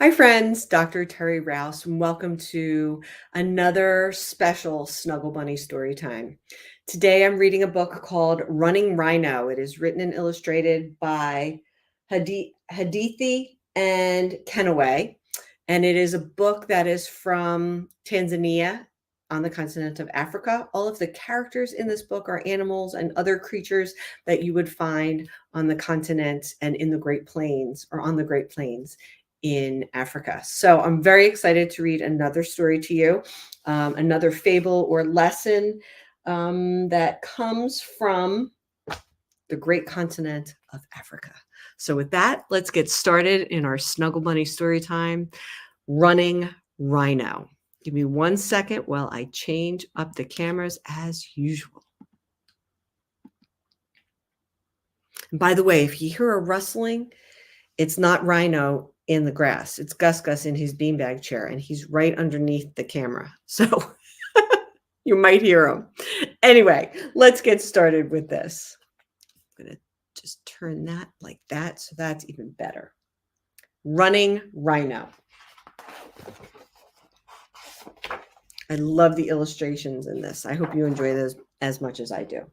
Hi, friends. Dr. Terry Rouse, and welcome to another special Snuggle Bunny story time. Today, I'm reading a book called Running Rhino. It is written and illustrated by Hadithi and Kenaway, and it is a book that is from Tanzania on the continent of Africa. All of the characters in this book are animals and other creatures that you would find on the continent and in the Great Plains or on the Great Plains in Africa. So I'm very excited to read another story to you, another fable or lesson that comes from the great continent of Africa. So with that, let's get started in our Snuggle Bunny story time, Running Rhino. Give me 1 second while I change up the cameras as usual. And by the way, if you hear a rustling, it's not Rhino in the grass. It's Gus Gus in his beanbag chair, and he's right underneath the camera. So you might hear him. Anyway, let's get started with this. I'm going to just turn that like that, so that's even better. Running Rhino. I love the illustrations in this. I hope you enjoy this as much as I do.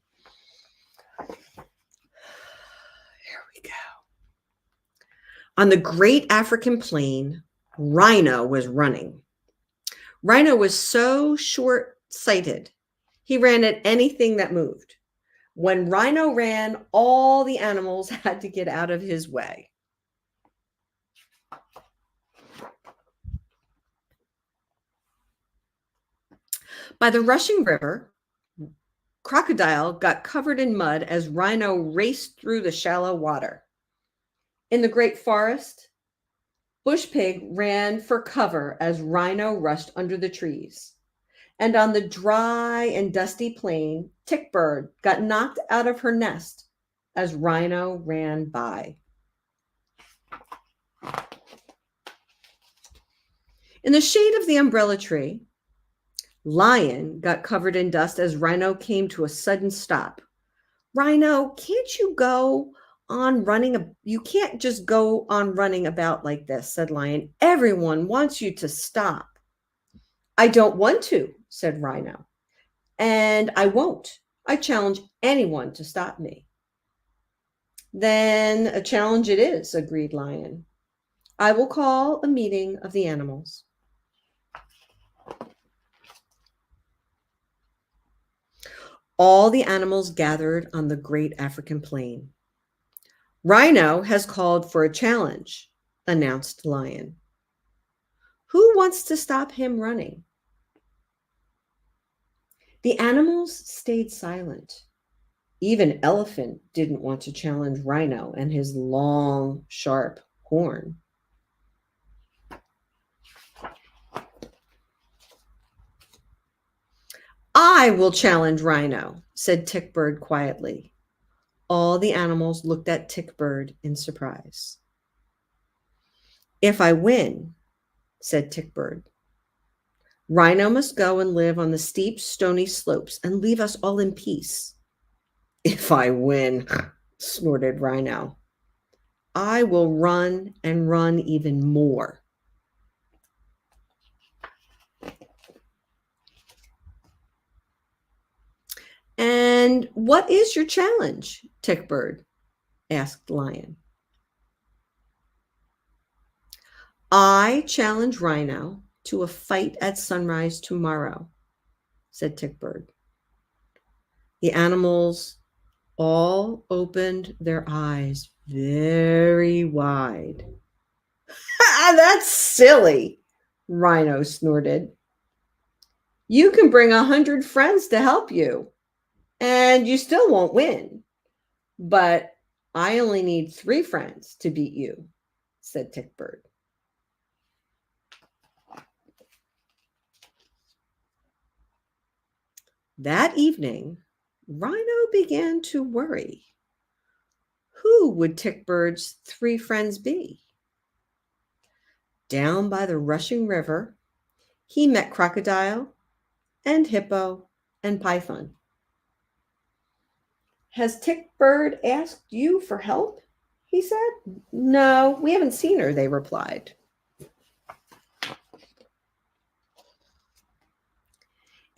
On the great African plain, Rhino was running. Rhino was so short-sighted, he ran at anything that moved. When Rhino ran, all the animals had to get out of his way. By the rushing river, Crocodile got covered in mud as Rhino raced through the shallow water. In the great forest, Bush Pig ran for cover as Rhino rushed under the trees. And on the dry and dusty plain, Tickbird got knocked out of her nest as Rhino ran by. In the shade of the umbrella tree, Lion got covered in dust as Rhino came to a sudden stop. Rhino, can't you go on running? You can't just go on running about like this, said Lion. Everyone wants you to stop. I don't want to, said Rhino. And I won't. I challenge anyone to stop me. Then a challenge it is, agreed Lion. I will call a meeting of the animals. All the animals gathered on the great African plain. Rhino has called for a challenge, announced Lion. Who wants to stop him running? The animals stayed silent. Even Elephant didn't want to challenge Rhino and his long, sharp horn. I will challenge Rhino, said Tickbird quietly. All the animals looked at Tickbird in surprise. If I win, said Tickbird, Rhino must go and live on the steep, stony slopes and leave us all in peace. If I win, snorted Rhino, I will run and run even more. And what is your challenge, Tickbird? Asked Lion. I challenge Rhino to a fight at sunrise tomorrow, said Tickbird. The animals all opened their eyes very wide. That's silly, Rhino snorted. You can bring 100 friends to help you, and you still won't win. But I only need 3 friends to beat you, said Tickbird. That evening, Rhino began to worry. Who would Tickbird's 3 friends be? Down by the rushing river, he met Crocodile and Hippo and Python. Has Tickbird asked you for help? He said. No, we haven't seen her, they replied.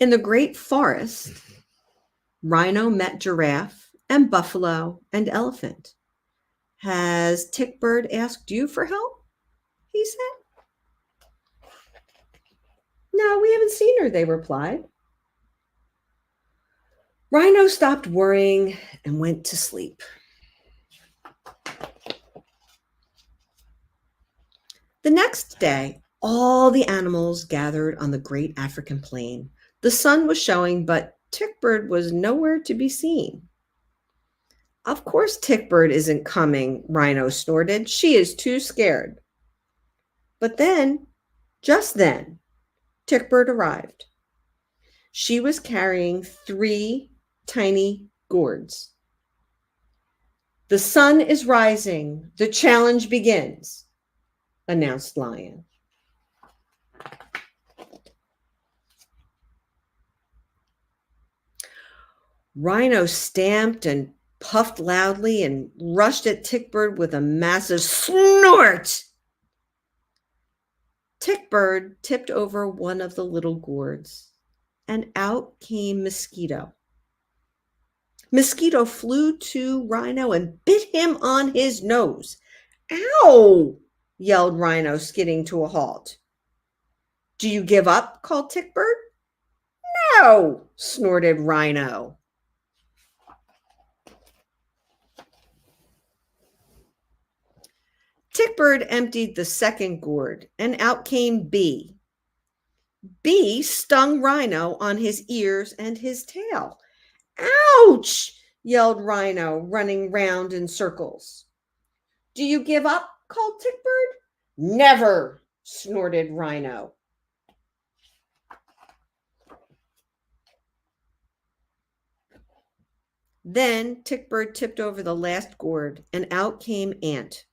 In the great forest, Rhino met giraffe and buffalo and elephant. Has Tickbird asked you for help? He said. No, we haven't seen her, they replied. Rhino stopped worrying and went to sleep. The next day, all the animals gathered on the great African plain. The sun was showing, but Tickbird was nowhere to be seen. Of course Tickbird isn't coming, Rhino snorted. She is too scared. But then, just then, Tickbird arrived. She was carrying 3 tiny gourds. The sun is rising. The challenge begins, announced Lion. Rhino stamped and puffed loudly and rushed at Tickbird with a massive snort. Tickbird tipped over one of the little gourds, and out came Mosquito. Mosquito flew to Rhino and bit him on his nose. Ow! Yelled Rhino, skidding to a halt. Do you give up? Called Tickbird. No, snorted Rhino. Tickbird emptied the second gourd, and out came Bee. Bee stung Rhino on his ears and his tail. Ouch! Yelled Rhino, running round in circles. Do you give up? Called Tickbird. Never, snorted Rhino. Then Tickbird tipped over the last gourd, and out came Ant.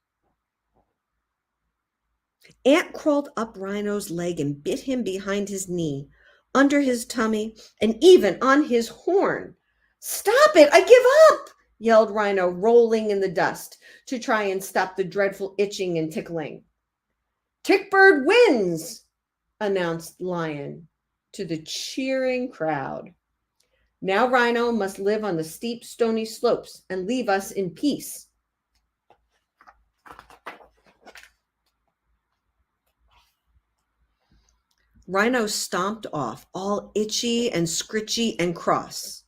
Ant crawled up Rhino's leg and bit him behind his knee, under his tummy, and even on his horn. Stop it! I give up! Yelled Rhino, rolling in the dust to try and stop the dreadful itching and tickling. Tickbird wins, announced Lion to the cheering crowd. Now Rhino must live on the steep, stony slopes and leave us in peace. Rhino stomped off, all itchy and scritchy and cross.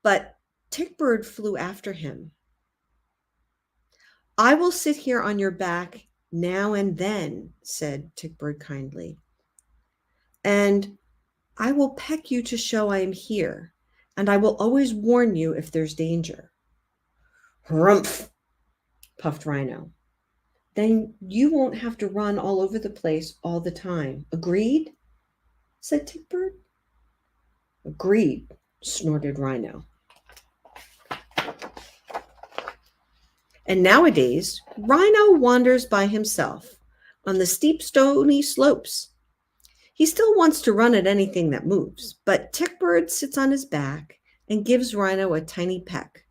But Tickbird flew after him. I will sit here on your back now and then, said Tickbird kindly. And I will peck you to show I am here, and I will always warn you if there's danger. Humph, puffed Rhino. Then you won't have to run all over the place all the time. Agreed? Said Tickbird. Agreed, snorted Rhino. And nowadays, Rhino wanders by himself on the steep, stony slopes. He still wants to run at anything that moves, but Tickbird sits on his back and gives Rhino a tiny peck.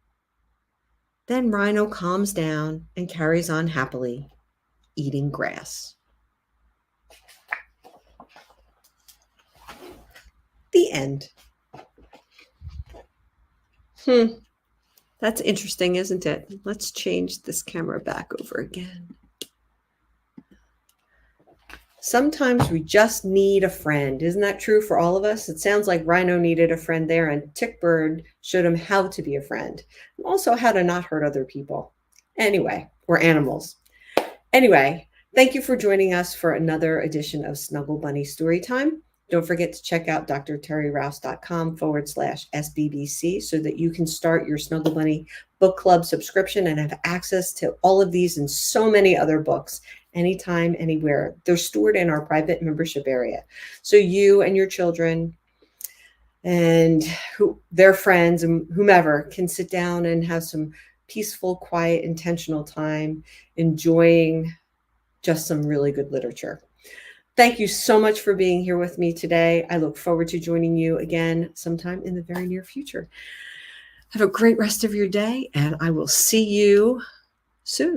Then Rhino calms down and carries on happily, eating grass. The end. That's interesting, isn't it? Let's change this camera back over again. Sometimes we just need a friend. Isn't that true for all of us? It sounds like Rhino needed a friend there, and Tickbird showed him how to be a friend, and also how to not hurt other people. Anyway, or animals. Anyway, thank you for joining us for another edition of Snuggle Bunny Storytime. Don't forget to check out drterryrouse.com/SBBC so that you can start your Snuggle Bunny book club subscription and have access to all of these and so many other books anytime, anywhere. They're stored in our private membership area. So you and your children and their friends and whomever can sit down and have some peaceful, quiet, intentional time enjoying just some really good literature. Thank you so much for being here with me today. I look forward to joining you again sometime in the very near future. Have a great rest of your day, and I will see you soon.